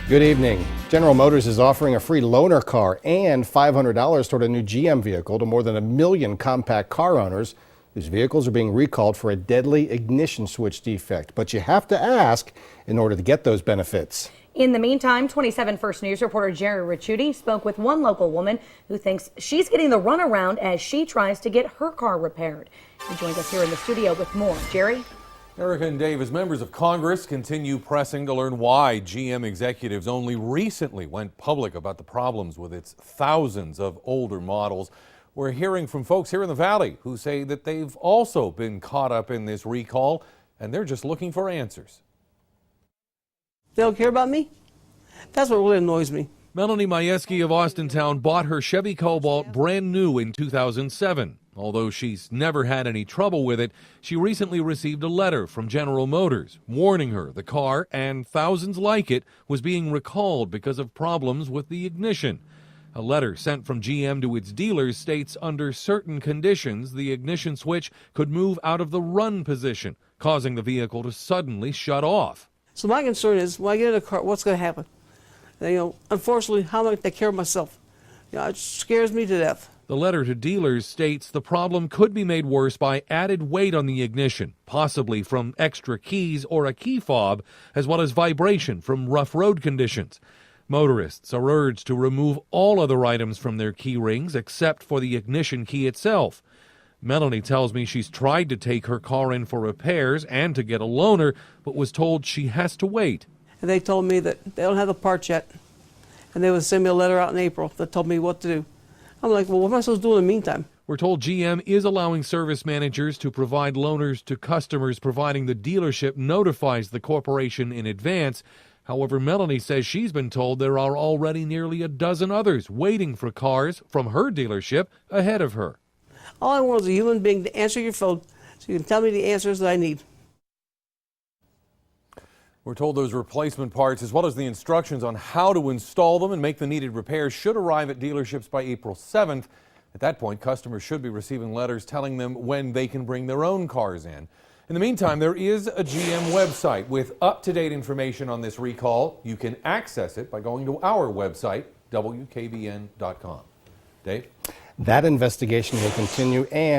Good evening. General Motors is offering a free loaner car and $500 toward a new GM vehicle to more than 1 million compact car owners whose vehicles are being recalled for a deadly ignition switch defect. But you have to ask in order to get those benefits. In the meantime, 27 First News reporter Gerry Ricciutti spoke with one local woman who thinks she's getting the runaround as she tries to get her car repaired. He joins us here in the studio with more. Jerry? Erica and Dave, as members of Congress continue pressing to learn why GM executives only recently went public about the problems with its thousands of older models, we're hearing from folks here in the Valley who say that they've also been caught up in this recall and they're just looking for answers. They don't care about me? That's what really annoys me. Melanie Majewski of Austintown bought her Chevy Cobalt brand new in 2007. Although she's never had any trouble with it, she recently received a letter from General Motors warning her the car and thousands like it was being recalled because of problems with the ignition. A letter sent from GM to its dealers states under certain conditions the ignition switch could move out of the run position, causing the vehicle to suddenly shut off. So my concern is, when I get in a car, what's going to happen? And, unfortunately, how am I going to take care of myself? It scares me to death. The letter to dealers states the problem could be made worse by added weight on the ignition, possibly from extra keys or a key fob, as well as vibration from rough road conditions. Motorists are urged to remove all other items from their key rings except for the ignition key itself. Melanie tells me she's tried to take her car in for repairs and to get a loaner, but was told she has to wait. And they told me that they don't have the parts yet, and they would send me a letter out in April that told me what to do. I'm like, well, what am I supposed to do in the meantime? We're told GM is allowing service managers to provide loaners to customers, providing the dealership notifies the corporation in advance. However, Melanie says she's been told there are already nearly a dozen others waiting for cars from her dealership ahead of her. All I want is a human being to answer your phone so you can tell me the answers that I need. We're told those replacement parts, as well as the instructions on how to install them and make the needed repairs, should arrive at dealerships by April 7th. At that point, customers should be receiving letters telling them when they can bring their own cars in. In the meantime, there is a GM website with up-to-date information on this recall. You can access it by going to our website, WKBN.com. Dave? That investigation will continue and